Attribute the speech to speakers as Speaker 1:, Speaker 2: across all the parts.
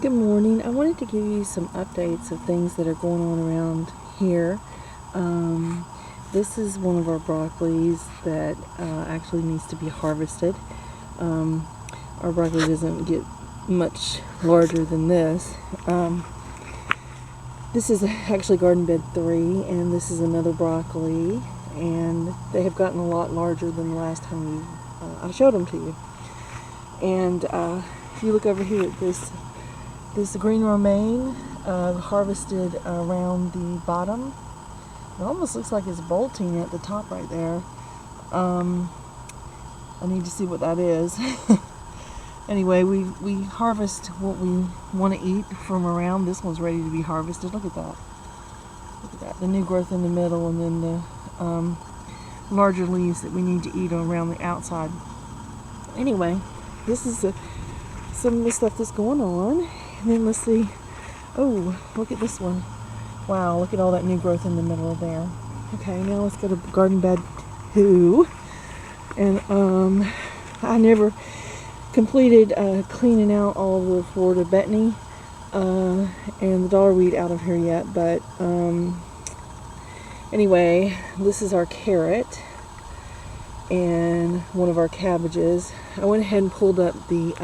Speaker 1: Good morning. I wanted to give you some updates of things that are going on around here. This is one of our broccolis that actually needs to be harvested. Our broccoli doesn't get much larger than this. This is actually garden bed 3, and this is another broccoli, and they have gotten a lot larger than the last time I showed them to you. And if you look over here at this green romaine, harvested around the bottom. It almost looks like it's bolting at the top right there. I need to see what that is. Anyway, we harvest what we want to eat from around. This one's ready to be harvested. Look at that. Look at that. The new growth in the middle, and then the larger leaves that we need to eat around the outside. Anyway, this is some of the stuff that's going on. And then let's see. Oh, look at this one. Wow, look at all that new growth in the middle there. Okay, now let's go to garden bed 2. And I never completed cleaning out all of the Florida betony and the dollarweed out of here yet. But anyway, this is our carrot and one of our cabbages. I went ahead and pulled up the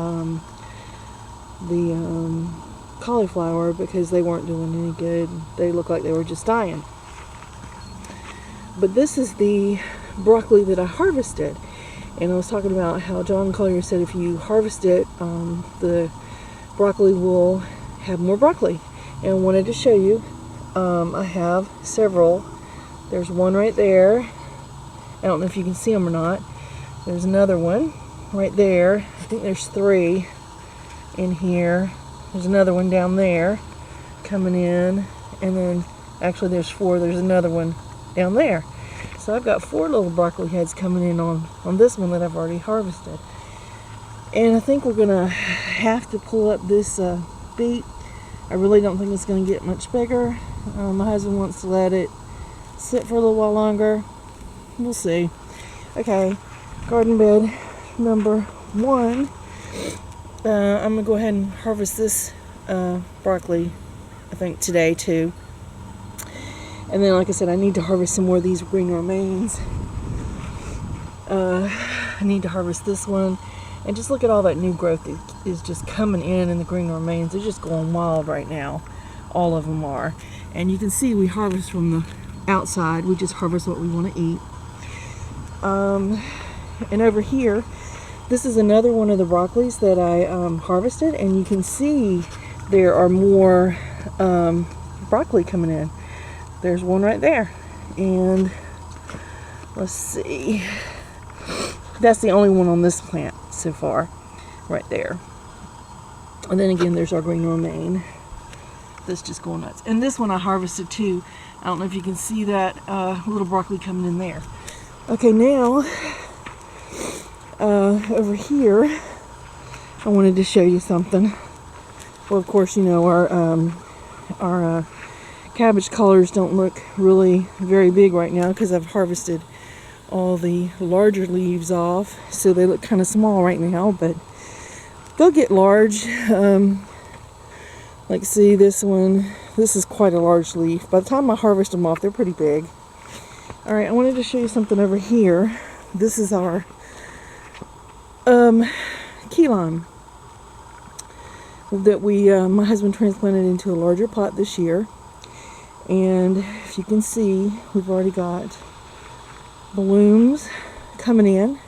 Speaker 1: cauliflower because they weren't doing any good. They looked like they were just dying. But this is the broccoli that I harvested, and I was talking about how John Collier said if you harvest it, the broccoli will have more broccoli. And I wanted to show you. I have several. There's one right there. I don't know if you can see them or not. There's another one right there. I think there's 3 in here. There's another one down there coming in, and then actually there's 4. There's another one down there. So I've got 4 little broccoli heads coming in on this one that I've already harvested. And I think we're gonna have to pull up this beet. I really don't think it's gonna get much bigger. My husband wants to let it sit for a little while longer. We'll see. Okay, garden bed number 1. I'm gonna go ahead and harvest this broccoli, I think today too. And then, like I said, I need to harvest some more of these green romaines. I need to harvest this one, and just look at all that new growth that is just coming in the green romaines. They're just going wild right now. All of them are, and you can see we harvest from the outside. We just harvest what we want to eat. And over here, this is another one of the broccolis that I harvested, and you can see there are more broccoli coming in. There's one right there, and let's see. That's the only one on this plant so far, right there. And then again, there's our green romaine. That's just going nuts. And this one I harvested too. I don't know if you can see that little broccoli coming in there. Okay, now over here, I wanted to show you something. Well, of course, you know our cabbage collars don't look really very big right now because I've harvested all the larger leaves off, so they look kind of small right now, but they'll get large. Like, see this one, this is quite a large leaf. By the time I harvest them off, they're pretty big. All right, I wanted to show you something over here. This is our key lime that my husband transplanted into a larger pot this year. And if you can see, we've already got blooms coming in,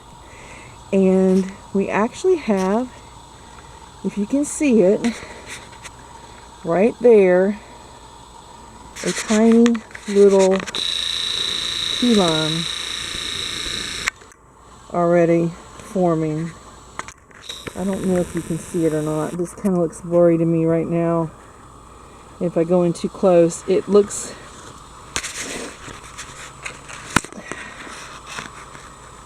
Speaker 1: and we actually have, if you can see it, right there, a tiny little key lime already forming. I don't know if you can see it or not. This kind of looks blurry to me right now. If I go in too close, it looks,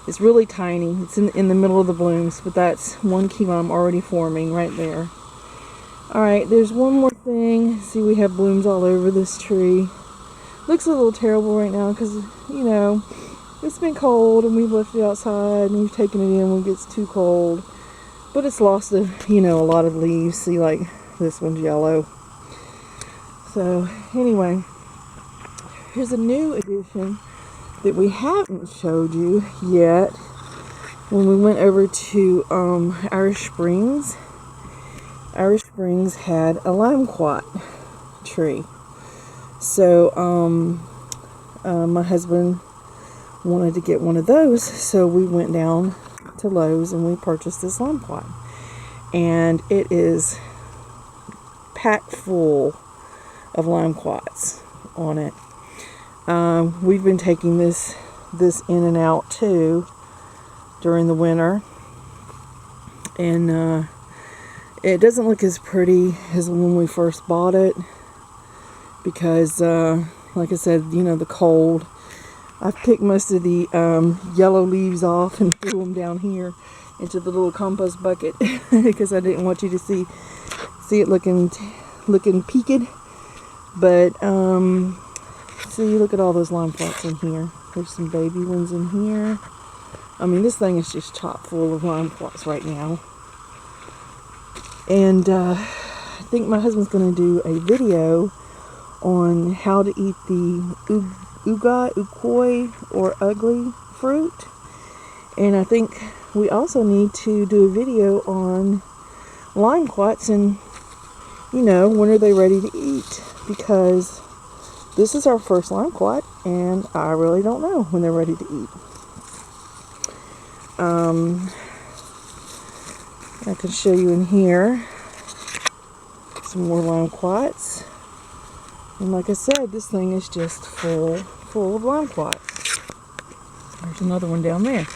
Speaker 1: it's really tiny. It's in the middle of the blooms, but that's one key lime already forming right there. Alright, there's one more thing. See, we have blooms all over this tree. Looks a little terrible right now because, you know, it's been cold and we've left it outside and we've taken it in when it gets too cold. But it's lost a lot of leaves. See, like This one's yellow. So anyway, here's a new addition that we haven't showed you yet. When we went over to Irish Springs, Irish Springs had a limequat tree. So my husband wanted to get one of those, so we went down to Lowe's and we purchased this limequat. And it is packed full of limequats on it. We've been taking this in and out too during the winter, and it doesn't look as pretty as when we first bought it because like I said, you know, the cold. I've picked most of the yellow leaves off and threw them down here into the little compost bucket because I didn't want you to see it looking peaked. But see, look at all those lime plots in here. There's some baby ones in here. I mean, this thing is just chock full of lime plots right now. And I think my husband's going to do a video on how to eat the ukoi, or ugly fruit. And I think we also need to do a video on limequats and, you know, when are they ready to eat, because this is our first limequat and I really don't know when they're ready to eat. I can show you in here some more limequats, and like I said, this thing is just full of limequats. There's another one down there.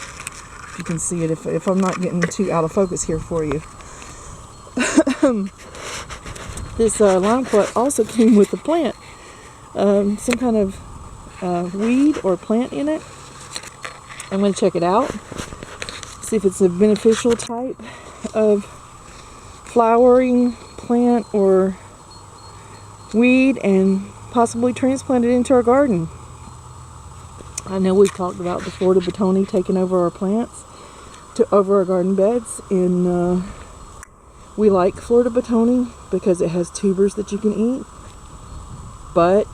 Speaker 1: You can see it if I'm not getting too out of focus here for you. This limequat also came with a plant, some kind of weed or plant in it. I'm going to check it out, see if it's a beneficial type of flowering plant or weed, and possibly transplant it into our garden. I know we've talked about the Florida Batoni taking over our plants, over our garden beds, and we like Florida Batoni because it has tubers that you can eat, but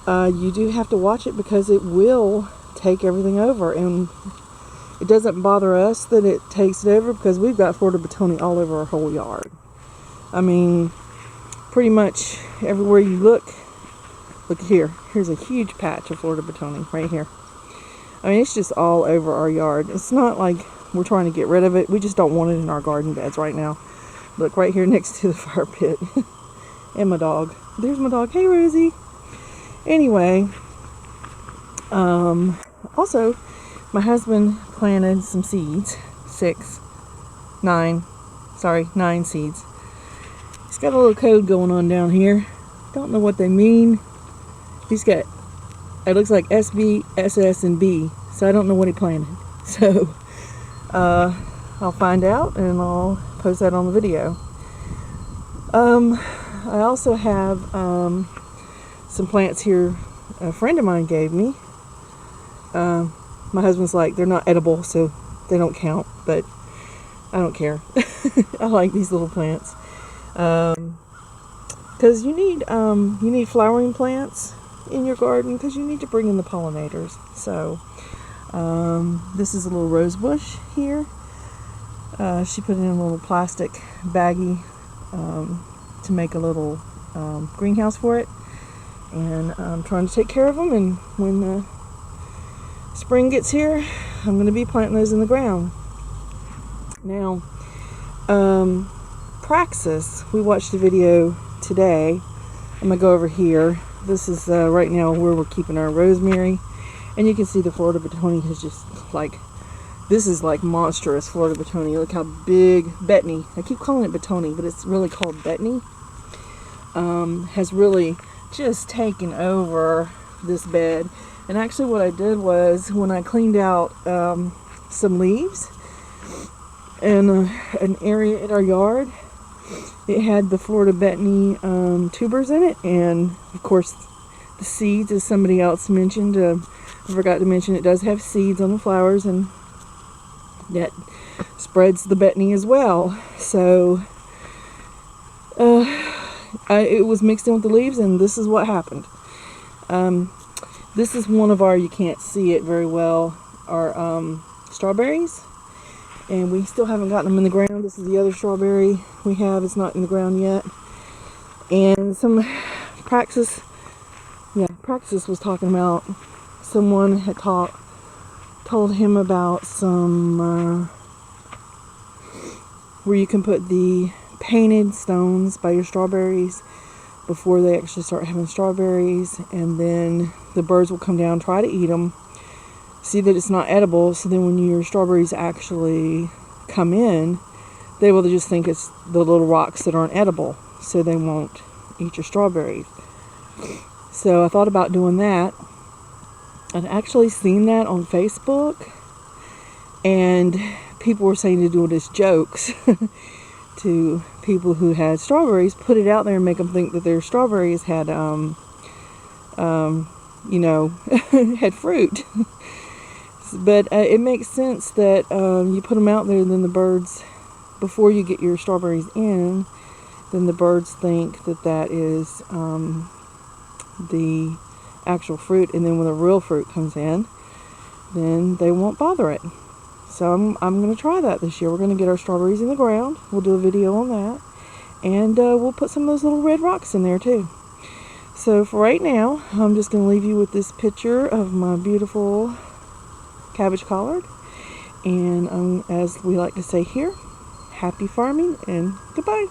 Speaker 1: you do have to watch it because it will take everything over, and it doesn't bother us that it takes it over because we've got Florida Batoni all over our whole yard. I mean, pretty much everywhere you look here, here's a huge patch of Florida Batoni right here. I mean, it's just all over our yard. It's not like we're trying to get rid of it. We just don't want it in our garden beds right now. Look, right here next to the fire pit. And my dog. There's my dog. Hey, Rosie. Anyway, also, my husband planted some seeds. 9 seeds. He's got a little code going on down here. Don't know what they mean. He's got, it looks like SB, SS, and B. So I don't know what he planted. So I'll find out and I'll post that on the video. I also have some plants here a friend of mine gave me. My husband's like, they're not edible, so they don't count, but I don't care. I like these little plants. Because you need flowering plants in your garden because you need to bring in the pollinators. So this is a little rose bush here. She put it in a little plastic baggie to make a little greenhouse for it, and I'm trying to take care of them, and when the spring gets here, I'm going to be planting those in the ground. Now, Praxis, we watched a video today. I'm going to go over here. This is right now where we're keeping our rosemary, and you can see the Florida Batoni is just like, this is like monstrous Florida Batoni. Look how big, Betony, I keep calling it Batoni, but it's really called Betony, has really just taken over this bed. And actually what I did was, when I cleaned out some leaves and an area in our yard, it had the Florida Betony tubers in it, and of course the seeds, as somebody else mentioned, I forgot to mention, it does have seeds on the flowers, and that spreads the Betony as well. So it was mixed in with the leaves, and this is what happened. This is one of our, you can't see it very well, our strawberries, and we still haven't gotten them in the ground. This is the other strawberry we have. It's not in the ground yet. And some Praxis was talking about, someone had told him about some where you can put the painted stones by your strawberries before they actually start having strawberries, and then the birds will come down, try to eat them, see that it's not edible, so then when your strawberries actually come in, they will just think it's the little rocks that aren't edible, so they won't eat your strawberries. So I thought about doing that. I'd actually seen that on Facebook, and people were saying to do it as jokes to people who had strawberries, put it out there and make them think that their strawberries had, had fruit. But it makes sense that you put them out there, and then the birds, before you get your strawberries in, then the birds think that that is the actual fruit, and then when the real fruit comes in, then they won't bother it. So I'm going to try that this year. We're going to get our strawberries in the ground. We'll do a video on that, and we'll put some of those little red rocks in there too. So for right now, I'm just going to leave you with this picture of my beautiful cabbage collard, and as we like to say here, happy farming and goodbye.